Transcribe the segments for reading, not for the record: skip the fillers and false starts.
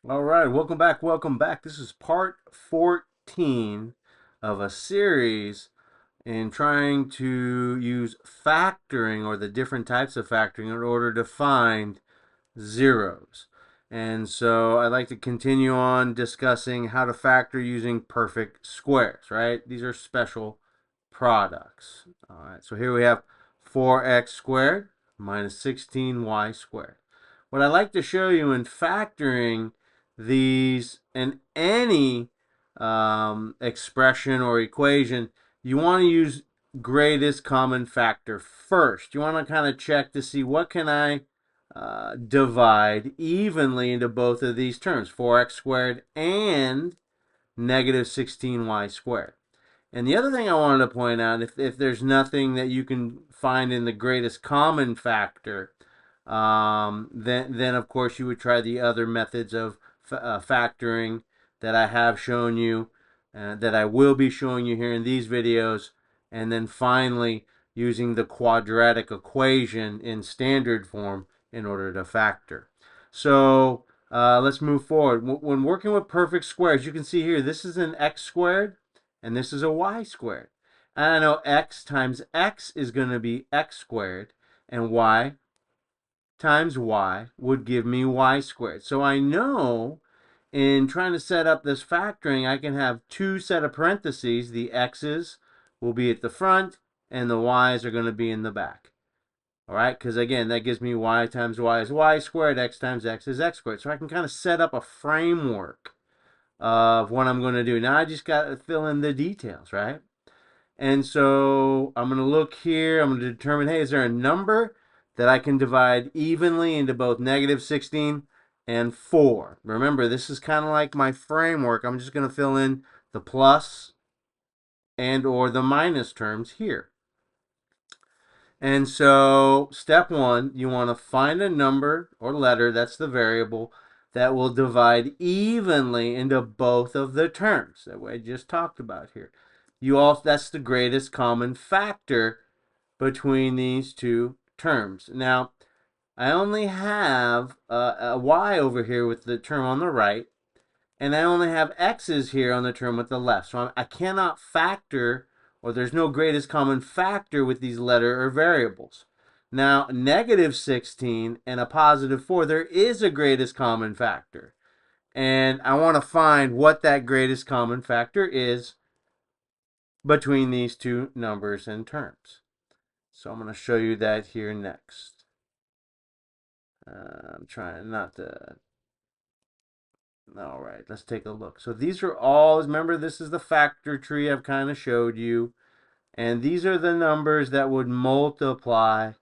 All right, welcome back, welcome back. This is part 14 of a series in trying to use factoring or the different types of factoring in order to find zeros. And so I'd like to continue on discussing how to factor using perfect squares, right? These are special products. All right, so here we have 4x squared minus 16y squared. What I'd like to show you in factoring these in any expression or equation, you want to use greatest common factor first. You want to kind of check to see what can I divide evenly into both of these terms, 4x squared and negative 16y squared. And the other thing I wanted to point out, if there's nothing that you can find in the greatest common factor, then of course you would try the other methods of factoring that I have shown you, that I will be showing you here in these videos, and then finally using the quadratic equation in standard form in order to factor. So let's move forward. When working with perfect squares, you can see here, this is an x squared, and this is a y squared. And I know x times x is going to be x squared, and y times y would give me y squared. So I know in trying to set up this factoring, I can have two set of parentheses. The x's will be at the front, and the y's are going to be in the back. All right, because again, that gives me y times y is y squared, x times x is x squared. So I can kind of set up a framework of what I'm going to do. Now I just got to fill in the details, right? And so I'm going to look here. I'm going to determine, hey, is there a number that I can divide evenly into both negative 16 and 4? Remember, this is kind of like my framework. I'm just going to fill in the plus and or the minus terms here. And so step one, you want to find a number or letter, that's the variable, that will divide evenly into both of the terms that we just talked about here. That's the greatest common factor between these two terms. Now, I only have a y over here with the term on the right, and I only have x's here on the term with the left. So I cannot factor, or there's no greatest common factor with these letter or variables. Now, negative 16 and a positive 4, there is a greatest common factor. And I want to find what that greatest common factor is between these two numbers and terms. So I'm going to show you that here next. I'm trying not to... All right, let's take a look. So these are all, remember, this is the factor tree I've kind of showed you. And these are the numbers that would multiply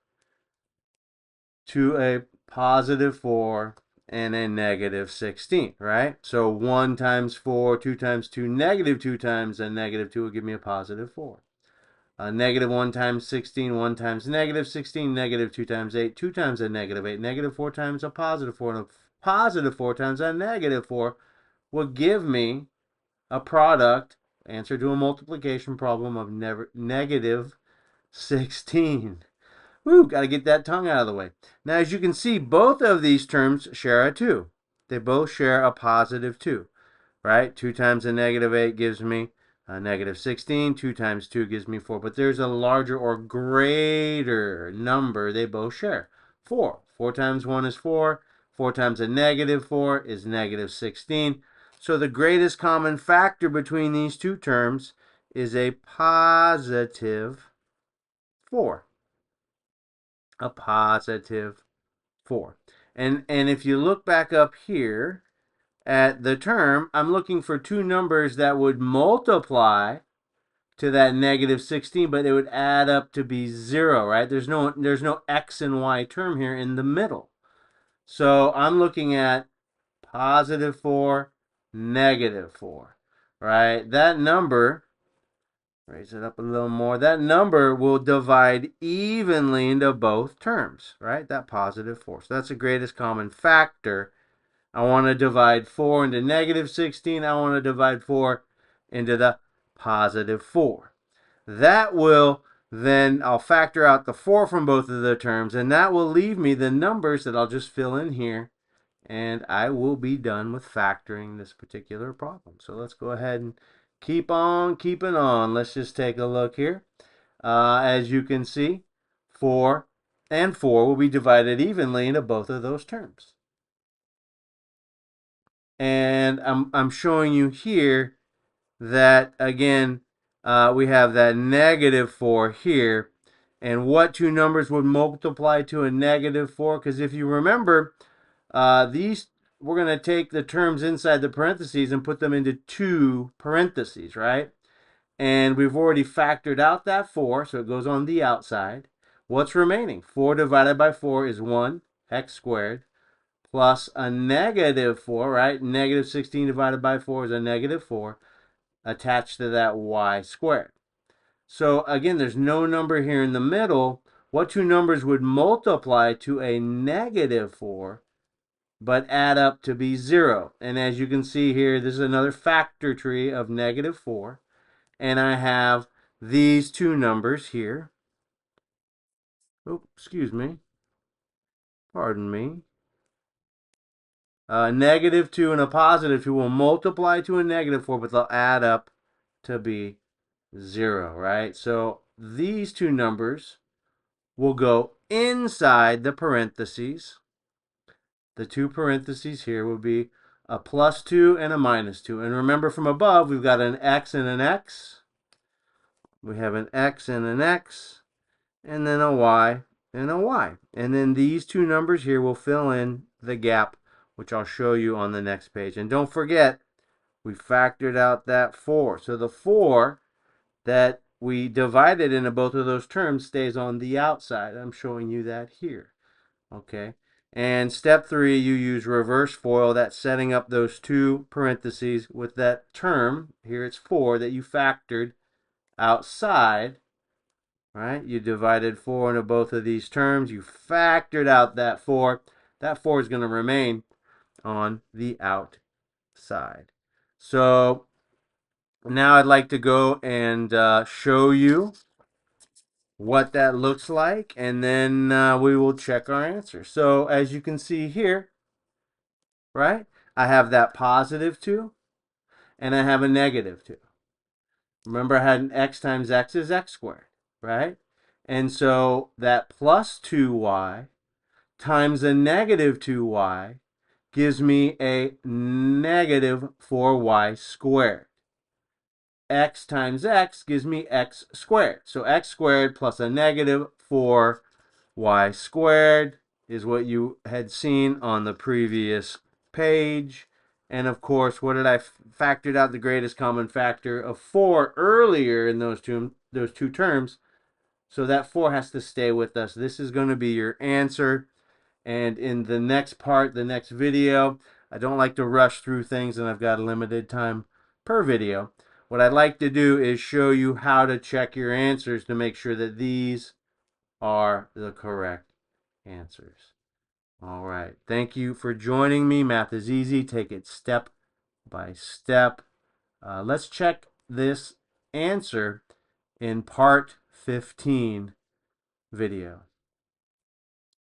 to a positive 4 and a negative 16, right? So 1 times 4, 2 times 2, negative 2 times a negative 2 will give me a positive 4. Negative 1 times 16, 1 times negative 16, negative 2 times 8, 2 times a negative 8, negative 4 times a positive 4, and a positive 4 times a negative 4 will give me a product, answer to a multiplication problem of negative 16. Woo, got to get that tongue out of the way. Now, as you can see, both of these terms share a 2. They both share a positive 2, right? 2 times a negative 8 gives me a negative 16. 2 times 2 gives me 4. But there's a larger or greater number they both share. 4. 4 times 1 is 4. 4 times a negative 4 is negative 16. So the greatest common factor between these two terms is a positive 4. A positive 4. And if you look back up here at the term, I'm looking for two numbers that would multiply to that negative 16, but it would add up to be 0, right? There's no x and y term here in the middle. So I'm looking at positive 4, negative 4, right? That number, raise it up a little more, that number will divide evenly into both terms, right? That positive 4. So that's the greatest common factor. I want to divide 4 into negative 16. I want to divide 4 into the positive 4. That will then, I'll factor out the 4 from both of the terms, and that will leave me the numbers that I'll just fill in here and I will be done with factoring this particular problem. So let's go ahead and keep on keeping on. Let's just take a look here. As you can see, 4 and 4 will be divided evenly into both of those terms. And I'm showing you here that, again, we have that -4 here. And what two numbers would multiply to a -4? Because if you remember, these, we're going to take the terms inside the parentheses and put them into two parentheses, right? And we've already factored out that 4, so it goes on the outside. What's remaining? 4 divided by 4 is 1, x squared, plus a -4, right? -16 divided by 4 is a -4, attached to that y squared. So again, there's no number here in the middle. What two numbers would multiply to a -4 but add up to be 0? And as you can see here, this is another factor tree of -4. And I have these two numbers here. Oh, excuse me. Pardon me. A -2 and a +2 will multiply to a -4, but they'll add up to be 0, right? So these two numbers will go inside the parentheses. The two parentheses here will be a +2 and a -2. And remember, from above, we've got an x and an x. We have an x and an x, and then a y and a y. And then these two numbers here will fill in the gap, which I'll show you on the next page. And don't forget, we factored out that 4. So the 4 that we divided into both of those terms stays on the outside. I'm showing you that here. Okay. And step 3, you use reverse FOIL. That's setting up those two parentheses with that term. Here it's 4 that you factored outside. Right? You divided 4 into both of these terms. You factored out that 4. That 4 is going to remain on the outside. So now I'd like to go and show you what that looks like, and then we will check our answer. So as you can see here, right, I have that +2 and I have a -2. Remember, I had an x times x is x squared, right? And so that +2y times a -2y gives me a -4y squared. X times x gives me x squared. So x squared plus a -4y squared is what you had seen on the previous page. And of course, what did I factored out? The greatest common factor of 4 earlier in those two terms. So that 4 has to stay with us. This is going to be your answer. And in the next part, the next video, I don't like to rush through things, and I've got a limited time per video. What I'd like to do is show you how to check your answers to make sure that these are the correct answers. All right. Thank you for joining me. Math is easy. Take it step by step. Let's check this answer in part 15 video.